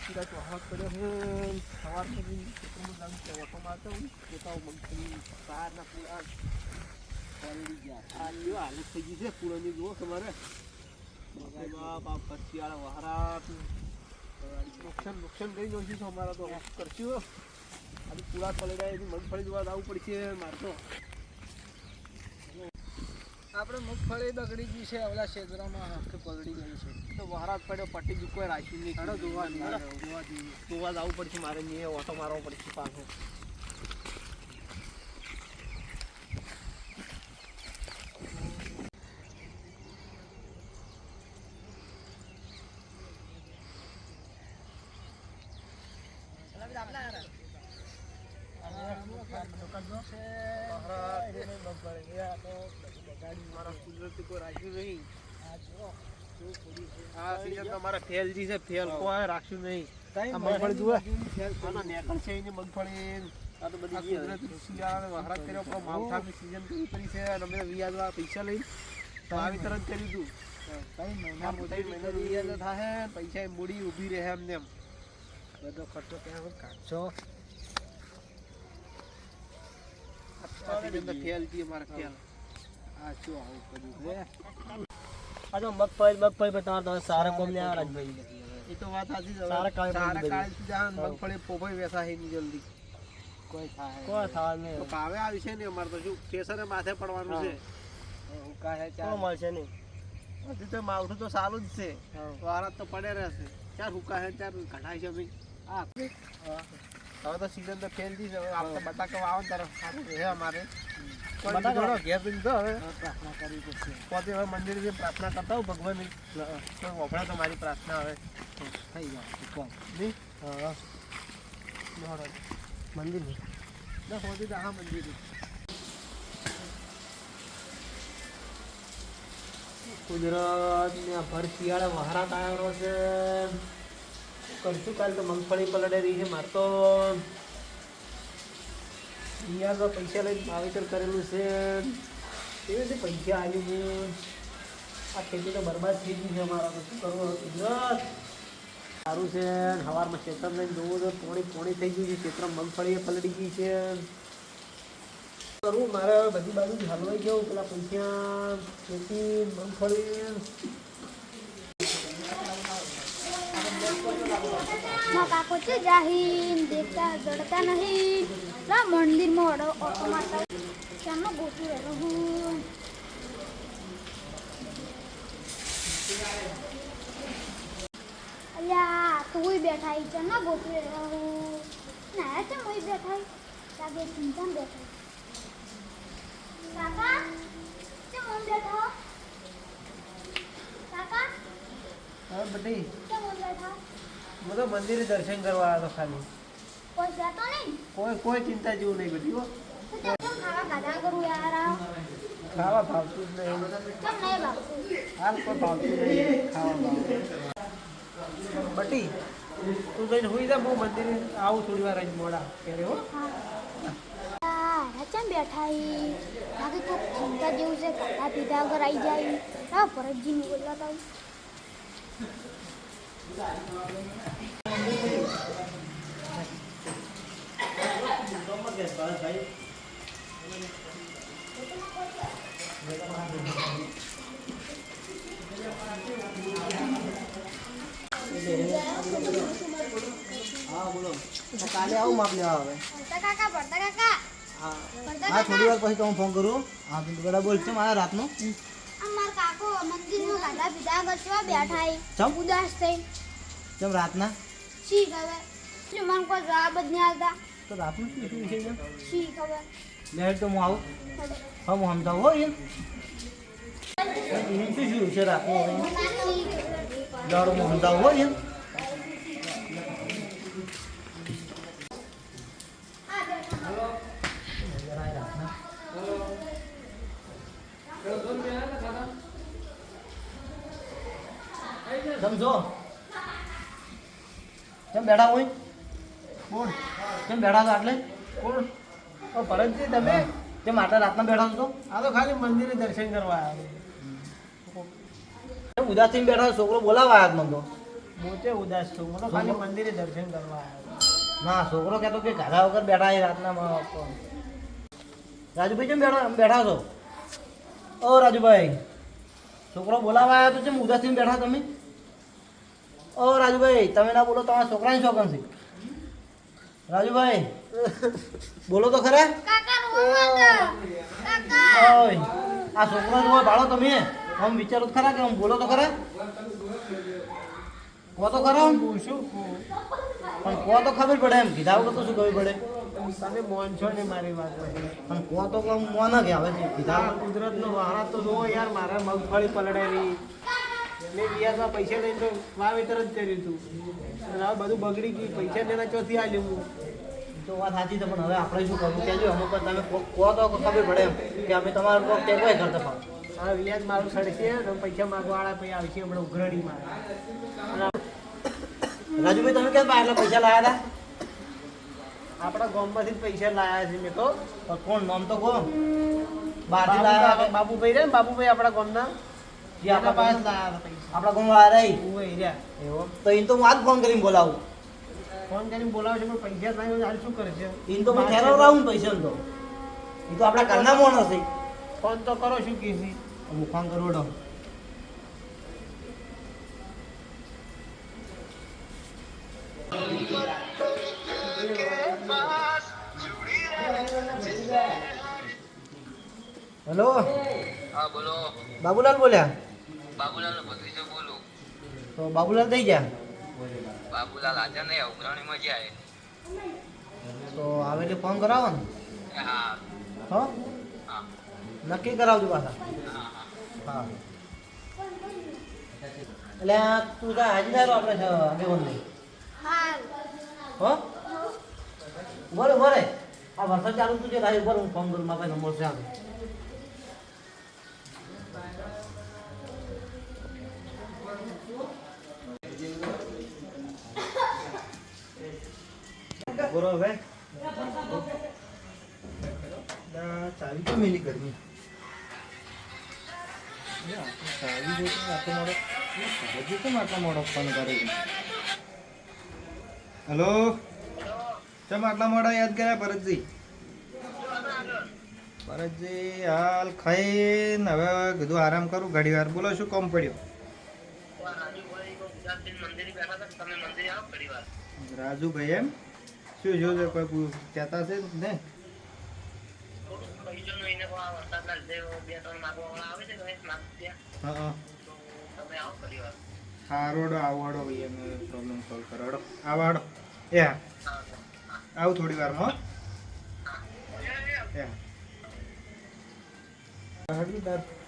પૂરા ચોહાટ કર્યો છે સવાર પછી ખેતરમાં જાઉં ઓટો મારતો હું પોતાઓ મગફળી સારના પૂરા પલળી ગયા આ જો હાલત થઈ ગઈ છે પૂરાની જુઓ તમારે બાપ પચીવાળા વહારા નુકસાન કરી નાખ્યું છે અમારા તો કરશું આજે પૂરા પલળી જાય એની મગફળી જોવા જવું પડશે મારે તો આપણે મગફળી બગડી ગઈ છે ઓલા ક્ષેત્રમાં આખી પલળી ગઈ છે તો વહારા પડ્યો પટ્ટી જ કોઈ રાખ્યું નહીં જોવા જવું પડશે મારે નહીં ઓટો મારવો પડશે પાછો મગફળી ફેલ કોઈ રાખ્યું નહીં મગફળી જુએ મગફળી વહરાત કર્યો માવઠાની સીઝન પૂરી કરી છે અને અમે વ્યાજ પૈસા લઈ વાવેતર જ કર્યું હતું મહિના થાય પૈસા મૂડી ઊભી રહે એમને એમ બધો ખર્ચો ત્યાં કાઢશો ફેલ થી અમારે ફેલ આ શું આવું કર્યું છે આ તો મગફળી તમારે સારા કોમ ને આ રાજભાઈ એ તો વાત સાચી છે સારા કાળે મગફળી પોપઈ વેસા હે ની જલ્દી કોઈ થાય કોઈ થાય નહીં તો ભાવે આવી છે ને અમારે તો શું પ્રેશરે માથે પડવાનું છે ઉકાળે કોઈ મળશે નહીં હજી તો માવઠું તો સારું જ છે વારાત તો પડે રહેશે ચાર હુકા છે ચાર કઢાય છે ભાઈ હવે તો સીઝન તો ફેલ થઈ છે હવે આપણે બટાકા વાવો ને તારે સારું રહે અમારે બટાકા ઘેર પીને તો હવે પ્રાર્થના કરવી પડશે પોતે હવે મંદિરે પ્રાર્થના કરતા હું ભગવાનની તો વફડા તો મારી પ્રાર્થના હવે થઈ જાય કોમ નહીં મંદિર નહીં ના હોતી તો હા મંદિર કુદરત ને ભર શિયાળે વહારાત આવ્યો છે કરશું કાલ તો મગફળી પલળે રહી છે મારે તો અહીંયા તો પૈસા લઈને વાવેતર કરેલું છે એવી રીતે પૈસા આવ્યું છે આ ખેતી તો બરબાદ થઈ ગઈ છે અમારા તો શું કરવું કુદરત સારું છે સવારમાં ખેતર લઈને જોવું તો પોણી થઈ ગયું છે ખેતરમાં મગફળી પલળી ગઈ છે કરવું મારે બધી બાજુ હલવાઈ ગયું પેલા પૈસા ખેતી મગફળી કાકો છે જાહીન દેખતા જડતા નહીં રા મંદિરમાં ઓટો મારતા કેમનો ગોતું રહેલો હું અલ્યા તુંય બેઠા છે ના ગોતું રહેલો હું ના છે હું બેઠા લાગે ચિંતા બેઠા કાકા છે હું બેઠા કાકા હા બધી છે હું બેઠા હું તો મંદિરે દર્શન કરવા આવ્યો ખાલી કોઈ જતો નહીં કોઈ ચિંતા જેવું નહીં બધી હો તો કેમ ખાવા ગાધા કરું યાર ખાવા ભાવતું જ નહીં કેમ નહીં ભાવતું હાલ કોઈ ભાવતું નહીં ખાવા ભાવતું બટી તું જઈને હોઈ જા હું મંદિરે આવું થોડી વાર અહીં મોડા ત્યારે હો કેમ બેઠા લાગે કોઈક ચિંતા જેવું છે ખાધા પીધા વગર આવી જાય હા ભરતજી ને બોલાતા હા બોલો કાલે આવું માપ લેવા હવે ભરતા કાકા હા થોડી વાર પછી તો હું ફોન કરું હા બરાબર બોલ છે મારા રાતનું અમાર કાકો મંદિરમાં ખાધા પીધા વગર કેવા બેઠા ચમ? ઉદાસ થઈ કેમ રાતના શી ખબર શું મને કોઈ જવાબ જ નહીં આવતા તો રાતનું શું વિષય છે શી ખબર લેટ તો હું આવું હા હું સમજાવું હો એમ શું છે રાતનું હવે શી ખબર દાડો હું સમજાવું હો એમ સમજો કેમ બેઠા હોય કોણ કેમ બેઠા છો આટલે કોણ ભરતજી તમે કેમ આટલા રાતના બેઠા છો આ તો ખાલી મંદિરે દર્શન કરવા આવ્યા ઉદાસીન બેઠા છોકરો બોલાવા આવ્યા મને તો મોટે ઉદાસ છું હું તો ખાલી મંદિરે દર્શન કરવા આવ્યો. ના છોકરો કહેતો કે ગાધા વગર બેઠા છે રાતના રાજુભાઈ કેમ બેઠા છો? ઓ રાજુભાઈ, છોકરો બોલાવા આવ્યો તો કેમ ઉદાસ થઈને બેઠા તમે? ઓ રાજુભાઈ, તમે ના બોલો, તમારા છોકરાની શોખન છે. રાજુભાઈ બોલો તો ખરા. કાકા રોવા કાકા ઓય આ છોકરો હોય ભાડો તમે આમ વિચારો તો ખરા કે આમ બોલો તો ખરા. કહો તો ખરા આમ શું પણ કહો તો ખબર પડે એમ કીધા વગર તો શું ખબર પડે. તમે મોન છો ને મારી વાત પણ કહો તો આમ મોં ના કે આવે છે કીધા વગર. કુદરતનો વહાણા તો જુઓ યાર, મારે મગફળી પલળેલી મેં વ્યાજમાં પૈસા લઈને તો વાવેતર જ કર્યું હતું અને હવે બધું બગડી ગયું. પૈસા લેના ચોથી આલ્યું હું. તો વાત સાચી છે પણ હવે આપણે શું કરવું કહેજો. અમુક વાર તમે કહો તો ખબર પડે એમ કે અમે તમારું કોઈ ટેકોય કરતા પણ હવે વ્યાજ મારું સડશે ને પૈસા માગવાવાળા પછી આવશે હમણાં ઉઘરડી મારે. રાજુભાઈ તમે કેમ આટલા પૈસા લાવ્યા હતા? આપણા ગામમાંથી જ પૈસા લાયા છે મેં તો. પણ કોણ નામ તો કહો. બહારથી લાવ્યા કે બાબુભાઈ રે ને, બાબુભાઈ આપણા ગામના જે આપણા પાસે પાસે લાયા હતા પૈસા. આપણા ગામમાં રહી હું એ રહ્યા એવો તો એને તો હું આજ ફોન કરીને બોલાવું. ફોન કરીને બોલાવશે પણ પૈસા જ નહીં હાલ શું કરે છે? એને તો હું ઠેરવડાવું ને પૈસા તો એ તો આપણા ઘરના માણસ છે. ફોન તો કરો શું કે છે? હું ફોન કરોડો હેલો. હા બોલો. બાબુલાલ બોલ્યા? બાબુલાલ ભત્રીજો બોલું. તો બાબુલાલ થઈ ગયા? બાબુલાલ આજે નહીં, ઉઘરાણીમાં જાય. તો આવે એટલે ફોન કરાવો ને. હા હો હા નક્કી કરાવજો પાછા. હા એટલે આ તું ત્યાં હાજી ના રહ્યો આપણે આગેવાન નહીં. હાલ હો બોરે બોરે આ વરસાદ ચાલુ તું છે રાહ ઉપર હું ફોન કરું મારા નંબર છે આગળ. બોલો ભાઈ ચાવી તો મેલી ગરમી ચાવી જોઈ આટલો મોડો હજી કેમ આટલો મોડો ફોન કરે? હેલો, ચમ આટલા મોડા યાદ કર્યા ભરતજી? ભરતજી હાલ ખાઈને હવે કીધું આરામ કરું ઘડી વાર. બોલો શું કામ પડ્યું? રાજુભાઈ એમ શું જોજો કોઈ કહેતા છે ને? હા હારોડો આવડો ભાઈ અમે પ્રોબ્લેમ સોલ્વ કરાડો આવડો. એ હા આવું થોડી વારમાં. એ હા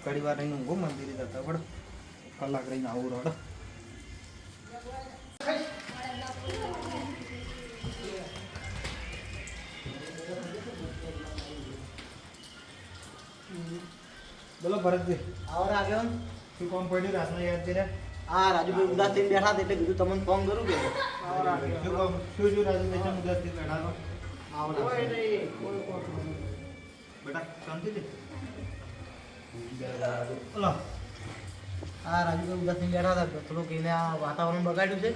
ઘડી વાર રહીને ઊંઘો મંદિરે જતા પડો. કલાક રહીને આવું રોડો. બોલો ભરતજી, આવડે આગેવાન શું કામ પડ્યું રાતના યાદ કર્યા? હા રાજુભાઈ ઉદાસ થઈને બેઠા હતા એટલે કીધું તમને ફોન કરું કે શું કામ શું રાજુભાઈ ચમ ઉદાસથી બેઠા છો? આવડે બેટા શાંતિથી બોલો. હા રાજુભાઈ ઉદાસ થઈને બેઠા હતા થોડુંક એને આ વાતાવરણ બગાડ્યું છે.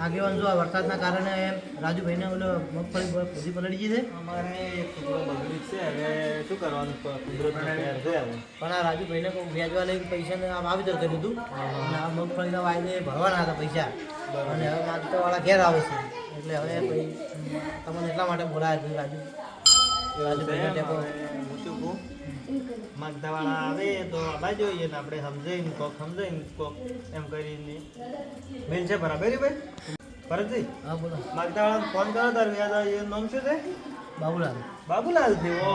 આગેવાન જો આ વરસાદના કારણે રાજુભાઈને ઓલો મગફળી બધી પલળી ગઈ છે. અમારે એક ટુકડો બગડી છે, હવે શું કરવાનું? કુદરતનો કહેર છે હવે. પણ આ રાજુભાઈને કોઈ વ્યાજવા લઈને પૈસાને આ વાવેતર કર્યું હતું અને આ મગફળીના વાયદે ભરવાના હતા પૈસા અને હવે માગતાવાળા ઘેર આવે છે એટલે હવે પછી તમને એટલા માટે બોલાયા છે રાજુભાઈને ટેકો. હું શું કહું, માગધાવાળા આવે તો આવા જોઈએ ને આપણે સમજાઈને કોક એમ કરીને મેન છે બરાબર ભાઈ. ભરતજી હા બોલો. માગધાવાળાને ફોન કરો તાર વ્યાજ એ નામ શું છે? બાબુલાલ. બાબુલાલ થી. ઓ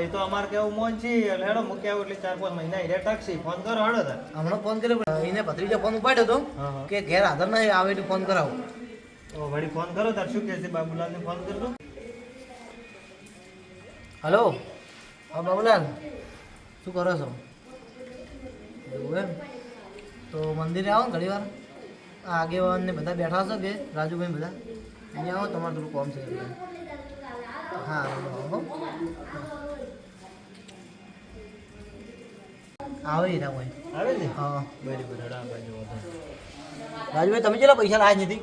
એ તો અમારે કેવું મોન છે એટલે હેડો મૂક્યા એટલે 4-5 મહિના હીરે ટકશી. ફોન કરો હેડો તાર. હમણાં ફોન કર્યો પણ એને ભત્રીજો ફોન ઉપાડ્યો હતો હા હા કે ઘેર હાજર નહીં આવે એટલે ફોન કરાવો. ઓ વળી ફોન કરો તાર શું કહે છે? બાબુલાલને ફોન કરજો. હલો હા બાબુલાલ શું કરો છો? એવું એમ તો મંદિરે આવો ને ઘણી વાર. આ આગેવાન ને બધા બેઠા છો કે રાજુભાઈ બધા અહીંયા આવો, તમારે થોડું કોમ છે એટલે. હા આવો આવે હીરા ભાઈ. આવે ને? હા બરાબર હેડો આ બાજુ વધો. રાજુભાઈ તમે કેટલા પૈસા લાવ્યા નથી?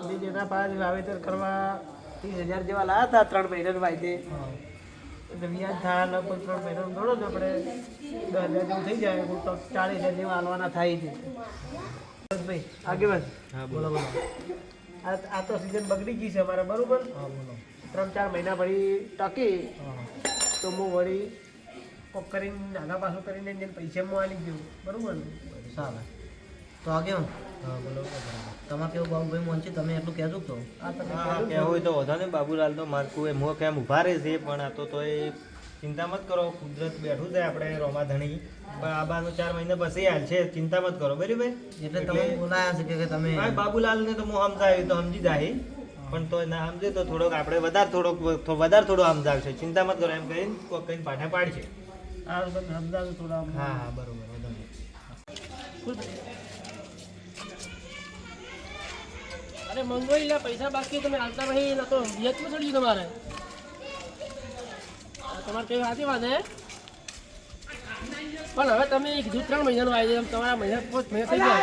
મેં જેના પાસે વાવેતર કરવા 30,000 જેવા લાવ્યા હતા 3 મહિનાનું વાયદે. એટલે વ્યાજ થાય લગભગ 3 મહિનાનું ગણો ને આપણે 10,000 જેવું થઈ જાય તો 40,000 જેવા હાલવાના થાય છે. ભાઈ આગેવાન બોલો બોલો. આ તો સિઝન બગડી ગઈ છે અમારે બરોબર. 3-4 મહિના ભરી ટકી તો હું વળી કોક કરીને નાના પાછું કરીને એને પૈસા હું આલી દઉં બરોબર ને. સારું તો આગેવાન તમારે કેવું બાબુભાઈ મોન છે તમે એટલું કહેજો તો. આ તમે હા કહેજો ને. કહેવું હોય તો વધો ને બાબુલાલ તો મારકું એ મોં કેમ ઊભા રહે છે પણ આ તો એ ચિંતા મત કરો કુદરત બેઠું છે આપણે રોમા ધણી પણ આ બાનું 4 મહિના પછી હાલ છે ચિંતા મત કરો બરાબર એટલે તમે બોલાયા છે કે તમે હા બાબુલાલ ને તો હું સમજાવ્યું તો સમજી જાય પણ તો ના સમજે તો થોડોક આપણે વધારે થોડો સમજાવશે ચિંતા મત કરો એમ કહીને કોઈ કહીને પાઠા પાડશે આ તમે સમજાવું થોડા આમ. હા હા બરોબર વધો નહીં. અરે મંગવાઈ લે પૈસા બાકી તમે હાલતા નહીં ના તો વ્યાજમાં ચડ્યું તમારે તમારે કેવી સાચી વાત હે પણ હવે તમે કીધું 3 મહિનાનું આવી જાય તમારા મહિના 5 મહિના થઈ જાય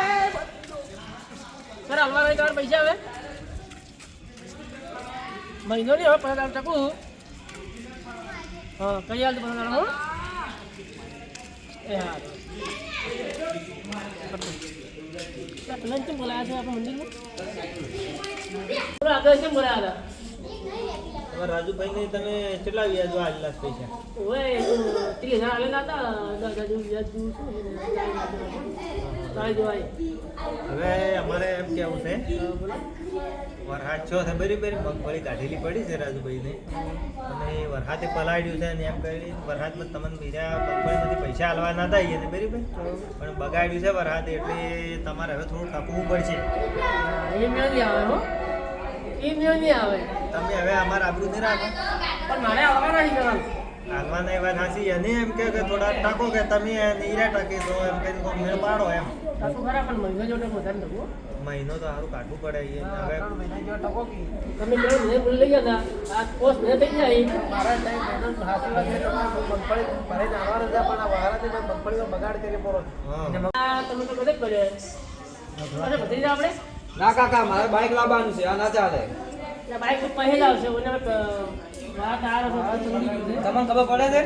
સર હાલવા નહીં તમારા પૈસા હવે મહિનો નહીં હવે 15,000 ટકું હા કઈ હાલ 15,000 એ હા પેલા કેમ બોલાયા છે આપણા મંદિરમાં આગળ કેમ બોલાયા હતા તમારા રાજુભાઈ ને તમે કેટલા વ્યાજ આવેલા છે પૈસા ઓય 30,000 આલેલા હતા 10,000 જેવું વ્યાજ જેવું છે હવે અમારે એમ કેવું છે વરસાદ છો છે બરાબર મગફળી કાઢેલી પડી છે રાજુભાઈને અને વરસાદે પલાળ્યું છે અને એમ કરી વરસાદમાં તમને બીજા મગફળીમાંથી પૈસા હાલવા ના થાય એને બરાબર પણ બગાડ્યું છે વરસાદે એટલે તમારે હવે થોડું કાપવું પડશે એ મેં નહીં આવે હો એ મેં નહીં આવે તમે હવે અમારા આબરૂ નહીં રાખો પણ મારે આવવાના નહીં કરવાનું હાલવાના એવા નાસી અને એમ કે થોડા ટાકો કે તમે નીરા ટાકે તો એમ કહીને કોઈ મેળ પાડો એમ સાચું ખરા પણ મહિનો જોડે વધારે થવું મહિનો તો સારું કાઢવું પડે એ હવે 3 મહિના જેવા ટકો કી તમે કેવું મને ભૂલી લઈ ગયા હતા આ પોસ્ટ મેં થઈ જાય મારા ટાઈમ મહિનાનું હાથી વાત છે તમારે મગફળી ભરે આવવાના હતા પણ આ વહારાથી મેં મગફળીનો બગાડ કરી પડો હા આ તમે તો બધે જ કર્યો અરે બધી જ આપણે ના કાકા મારે બાઇક લાવવાનું છે આ ના ચાલે એટલે બાઈક તો પહેલા આવશે ઓને વાત આ રસો ચડી ગયું છે તમને ખબર પડે છે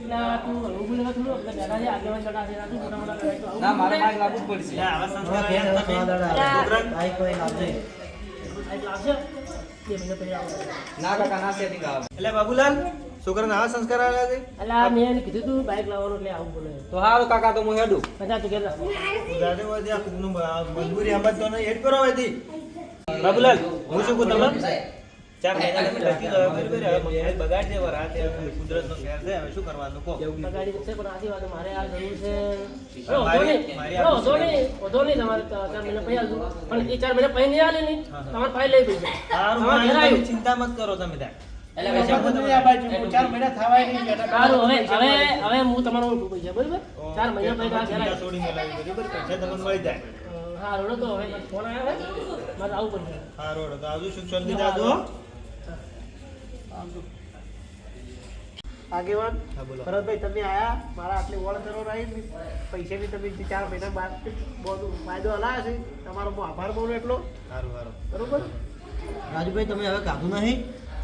ના તું ઉભું લેવા થોડું એટલે બેઠા છે આગેવાન ચડા છે ના તું મોટા મોટા કરે તો ના મારે બાઇક લાવવું જ પડશે આવા સંસ્કાર હવે યાર ઘેર તમે દાડા બાઈક કોઈ લાવજે. બાઈક લાવશે 2 મહિના પહેલા આવશે ના કાકા ના સેટિંગ આવે એટલે બાબુલાલ છોકરાને આવા સંસ્કાર આવ્યા છે એટલે આ મેં એને કીધું તું બાઈક લાવવાનું એટલે આવું બોલે તો હારું કાકા તો હું હેડું બધા તું કેટલા દાદે વાજે આ કુકનું મજબૂરી આમ જ તો નહીં એડ કરો હતી બાબુલાલ હું શું કહું તમને 4 મહિના તમે લખી દો બરાબર હવે મગફળી બગાડ છે વરાત કુદરતનો ખેર છે હવે શું કરવાનું કહો ગાડી છે પણ આથી વાત મારે આ જરૂર છે મારી આ વધો નહીં તમારે 4 મહિના પૈસા આલજો પણ એ 4 મહિના પૈસા નહીં આલે નહીં તમારે પાઈ લઈ પૈસા સારું તમારે ઘેર તમે આવ્યું. ચિંતા મત કરો તમે ત્યાં તમે આ બાજુ 4 મહિના થવાય નહીં બેટા સારું હવે હું તમારો ઓળખું પૈસા બરાબર 4 મહિના પૈસા ઘેર ચિંતા આવ્યું. છોડી મેલાવી બરાબર પૈસા તમને મળી જાય હા રોડો તો હવે મારો ફોન આવ્યો છે મારે આવું પડશે સારું તો આવજો સુખ શાંતિ જાજો આગેવાન હા બોલો ભરતભાઈ તમે આયા મારા આટલી વળતરો રહી પૈસાની તમે 4 મહિના બાદ બધું ફાયદો હલાયા છે તમારો હું આભાર માનું એટલો સારું સારું બરોબર રાજુભાઈ તમે હવે કાઢું નહીં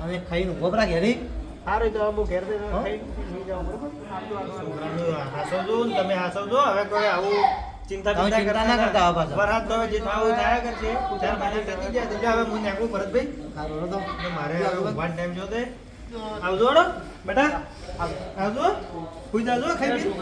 અને ખાઈને ઊભો પરા ઘેરી. સારું તો હું ઘેર જઈને ખાઈને સુઈ જાઉં બરોબર આટલું આગળ છોકરાનું હાસવજો ને તમે હાસવજો હવે કોઈ આવું ચિંતા તમે ચિંતા ના કરતા આવા પાછા. વરસાદ તો હવે જે થવું હોય થયા કરશે 4 મહિના ટકી જાય તો હવે હું નીકળું ભરતભાઈ સારું હેડો તો. ને મારે હવે ઊંઘવાનો ટાઈમ જોતે આવજો હેડો બેટા આવજો સુઈ જાજો ખાઈ પી